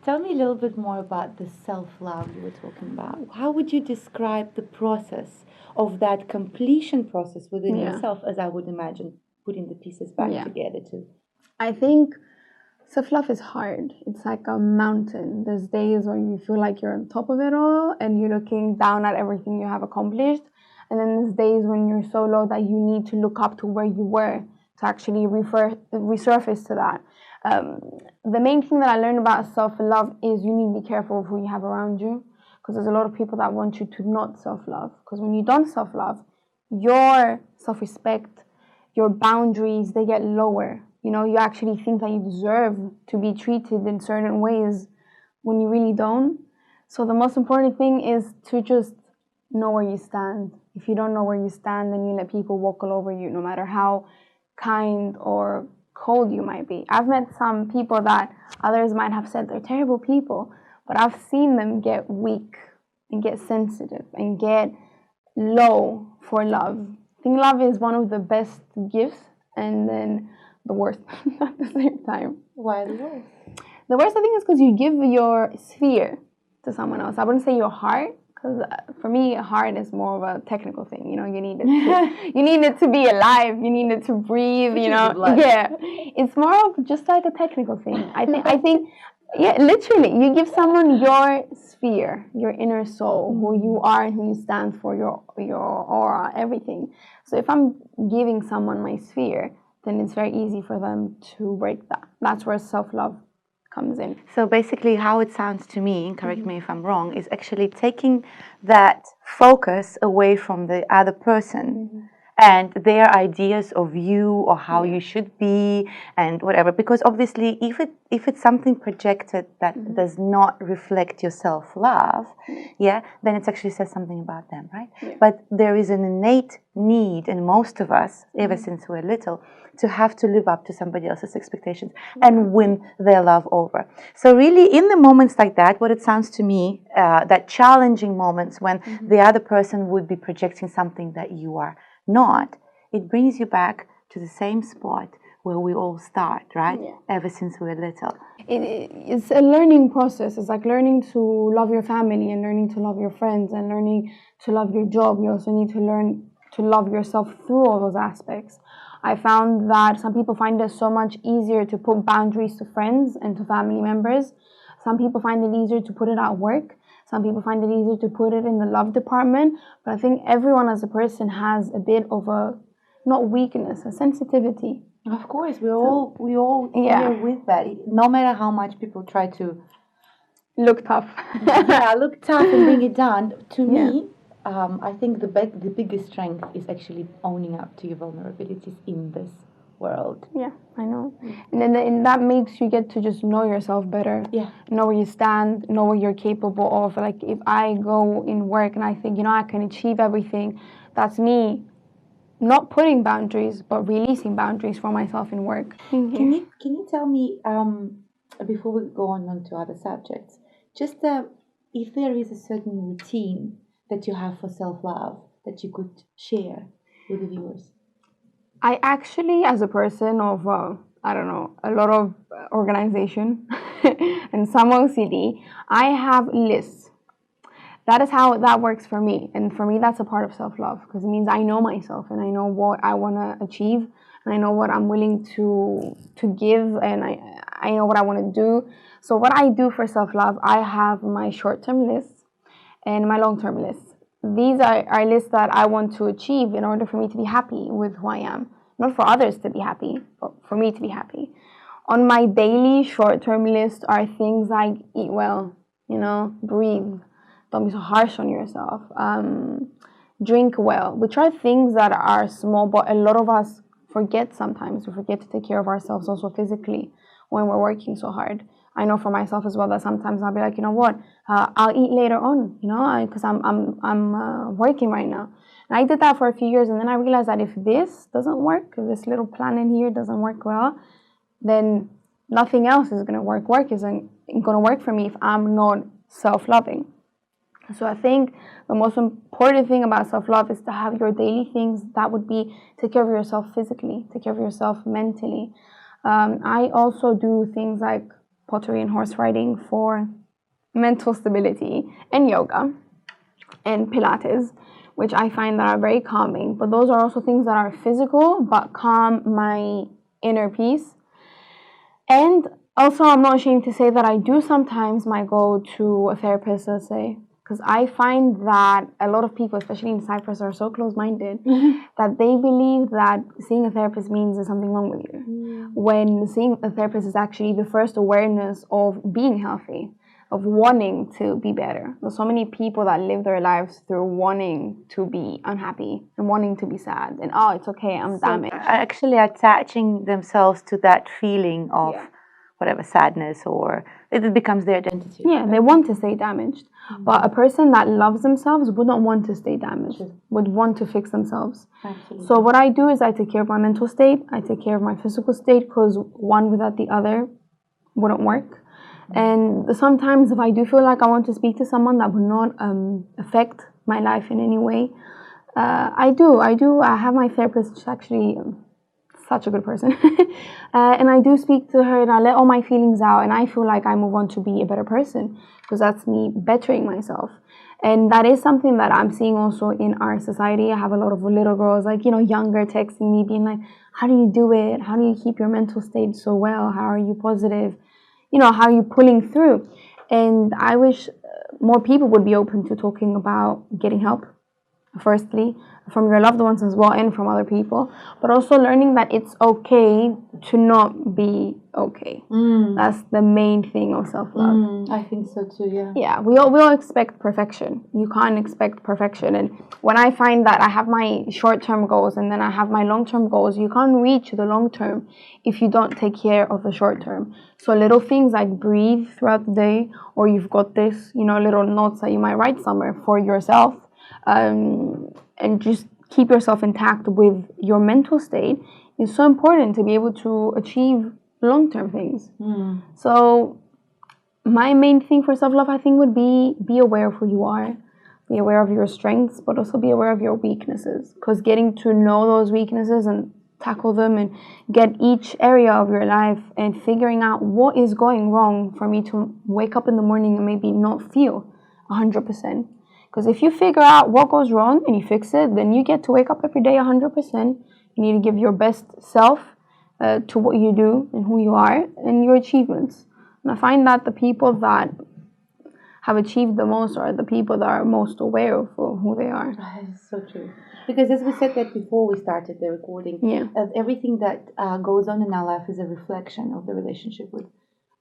Tell me a little bit more about the self-love you were talking about. How would you describe the process of that completion process within Yeah. yourself, as I would imagine, putting the pieces back Yeah. together too? I think self-love is hard. It's like a mountain. There's days where you feel like you're on top of it all and you're looking down at everything you have accomplished. And then there's days when you're so low that you need to look up to where you were to actually resurface to that. The main thing that I learned about self-love is you need to be careful of who you have around you, because there's a lot of people that want you to not self-love. Because when you don't self-love, your self-respect, your boundaries, they get lower. You know, you actually think that you deserve to be treated in certain ways when you really don't. So the most important thing is to just know where you stand. If you don't know where you stand, then you let people walk all over you, no matter how kind or cold you might be. I've met some people that others might have said they're terrible people, but I've seen them get weak and get sensitive and get low for love. I think love is one of the best gifts and then the worst at the same time. Why the worst? The worst, I think, is because you give your sphere to someone else. I wouldn't say your heart, because for me, a heart is more of a technical thing. You know, you need it to, you need it to be alive. You need it to breathe. You know, yeah. It's more of just like a technical thing. I think, yeah, literally, you give someone your sphere, your inner soul, who you are and who you stand for, your aura, everything. So if I'm giving someone my sphere, then it's very easy for them to break that. That's where self-love comes in. So basically, how it sounds to me, correct me if I'm wrong, is actually taking that focus away from the other person and their ideas of you or how you should be and whatever. Because obviously, if it's something projected that does not reflect your self-love, then it actually says something about them, right? But there is an innate need in most of us, ever since we're little, to have to live up to somebody else's expectations and win their love over. So really, in the moments like that, what it sounds to me, that challenging moments when the other person would be projecting something that you are not, it brings you back to the same spot where we all start, right? Ever since we were little. It's a learning process. It's like learning to love your family and learning to love your friends and learning to love your job. You also need to learn to love yourself through all those aspects. I found that some people find it so much easier to put boundaries to friends and to family members. Some people find it easier to put it at work. Some people find it easier to put it in the love department. But I think everyone as a person has a bit of a, not weakness, a sensitivity. Of course, we all here with that. No matter how much people try to look tough, look tough and bring it down. To me, I think the biggest strength is actually owning up to your vulnerabilities in this world. Yeah, I know. And that makes you get to just know yourself better. Yeah. Know where you stand, know what you're capable of. Like if I go in work and I think, you know, I can achieve everything, that's me not putting boundaries, but releasing boundaries for myself in work. Can you tell me, before we go on to other subjects, just if there is a certain routine that you have for self-love that you could share with the viewers? I actually, as a person of, I don't know, a lot of organization and some OCD, I have lists. That is how that works for me. And for me, that's a part of self-love, because it means I know myself and I know what I want to achieve and I know what I'm willing to give, and I know what I want to do. So what I do for self-love, I have my short-term lists and my long-term lists. These are lists that I want to achieve in order for me to be happy with who I am. Not for others to be happy, but for me to be happy. On my daily short-term list are things like eat well, you know, breathe, don't be so harsh on yourself, drink well, which are things that are small, but a lot of us forget sometimes. We forget to take care of ourselves also physically when we're working so hard. I know for myself as well that sometimes I'll be like, you know what, I'll eat later on, you know, because I'm working right now. And I did that for a few years, and then I realized that if this doesn't work, if this little plan in here doesn't work well, then nothing else is going to work. Work isn't going to work for me if I'm not self-loving. So I think the most important thing about self-love is to have your daily things. That would be take care of yourself physically, take care of yourself mentally. I also do things like pottery and horse riding for mental stability, and yoga and Pilates, which I find that are very calming. But those are also things that are physical but calm my inner peace. And also, I'm not ashamed to say that I do sometimes might go to a therapist, let's say, because I find that a lot of people, especially in Cyprus, are so close-minded that they believe that seeing a therapist means there's something wrong with you. When seeing a therapist is actually the first awareness of being healthy, of wanting to be better. There's so many people that live their lives through wanting to be unhappy and wanting to be sad. And, oh, it's okay, I'm damaged. Actually attaching themselves to that feeling of whatever sadness, or it becomes their identity. Yeah, they want to stay damaged. But a person that loves themselves would not want to stay damaged, would want to fix themselves. Absolutely. So what I do is I take care of my mental state, I take care of my physical state, because one without the other wouldn't work. And sometimes if I do feel like I want to speak to someone that would not affect my life in any way, I do. I have my therapist, she's actually such a good person. And I do speak to her and I let all my feelings out, and I feel like I move on to be a better person, because that's me bettering myself. And that is something that I'm seeing also in our society. I have a lot of little girls, like, younger, texting me, being like, how do you do it? How do you keep your mental state so well? How are you positive? How are you pulling through? And I wish more people would be open to talking about getting help, firstly, from your loved ones as well, and from other people, but also learning that it's okay to not be okay. That's the main thing of self-love. I think so too, yeah. Yeah, we all expect perfection. You can't expect perfection. And when I find that I have my short-term goals and then I have my long-term goals, you can't reach the long-term if you don't take care of the short-term. So little things like breathe throughout the day, or you've got this, little notes that you might write somewhere for yourself, and just keep yourself intact with your mental state is so important to be able to achieve long-term things. So my main thing for self-love, I think, would be aware of who you are, be aware of your strengths, but also be aware of your weaknesses, because getting to know those weaknesses and tackle them and get each area of your life and figuring out what is going wrong for me to wake up in the morning and maybe not feel 100%. Because if you figure out what goes wrong and you fix it, then you get to wake up every day 100%. You need to give your best self to what you do and who you are and your achievements. And I find that the people that have achieved the most are the people that are most aware of who they are. That's so true. Because as we said that before we started the recording, everything that goes on in our life is a reflection of the relationship with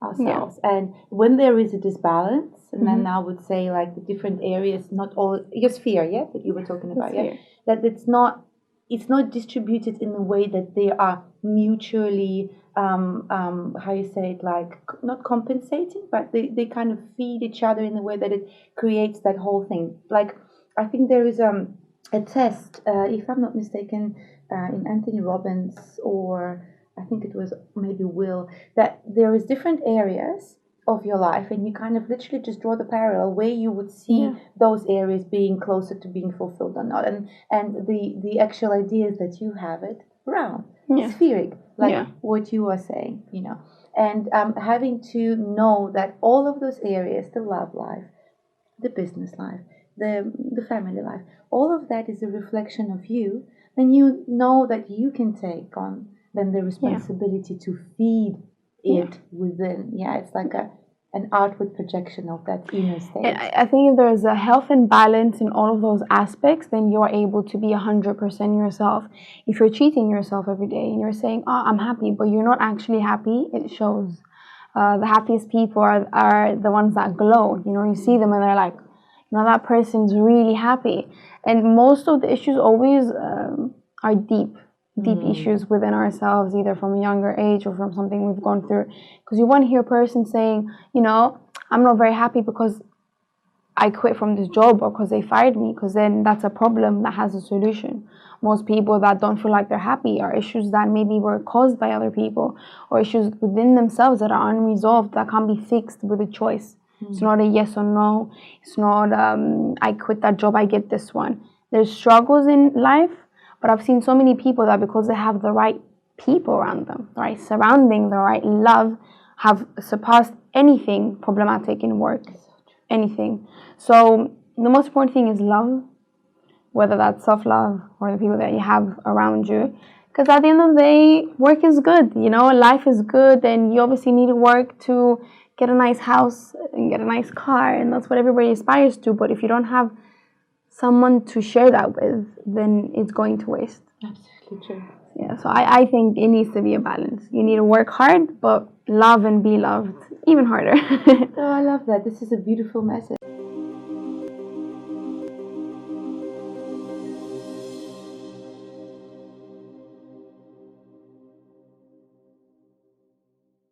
ourselves. And when there is a disbalance, and then I would say like the different areas, not all your sphere, that you were talking about, that it's not distributed in a way that they are mutually how you say it, like not compensating, but they kind of feed each other in a way that it creates that whole thing. Like I think there is a test, if I'm not mistaken, in Anthony Robbins, or I think it was maybe Will, that there is different areas of your life, and you kind of literally just draw the parallel where you would see those areas being closer to being fulfilled or not, and the actual idea is that you have it round, spheric, like what you are saying, and having to know that all of those areas, the love life, the business life, the family life, all of that is a reflection of you, then you know that you can take on then the responsibility to feed it within. It's like an outward projection of that inner state. And I think if there's a health and balance in all of those aspects, then you're able to be 100% yourself. If you're cheating yourself every day and you're saying, oh, I'm happy, but you're not actually happy, it shows. The happiest people are the ones that glow. You see them and they're like, that person's really happy. And most of the issues always are deep issues within ourselves, either from a younger age or from something we've gone through. Because you want to hear a person saying, I'm not very happy because I quit from this job or because they fired me, because then that's a problem that has a solution. Most people that don't feel like they're happy are issues that maybe were caused by other people, or issues within themselves that are unresolved that can't be fixed with a choice. It's not a yes or no. It's not I quit that job, I get this one. There's struggles in life, but I've seen so many people that because they have the right people around them, the right surrounding, the right love, have surpassed anything problematic in work, anything. So the most important thing is love, whether that's self-love or the people that you have around you. Because at the end of the day, work is good, you know, life is good, and you obviously need to work to get a nice house and get a nice car, and that's what everybody aspires to. But if you don't have someone to share that with, then it's going to waste. Absolutely true. Yeah, so I think it needs to be a balance. You need to work hard, but love and be loved even harder. Oh, I love that. This is a beautiful message.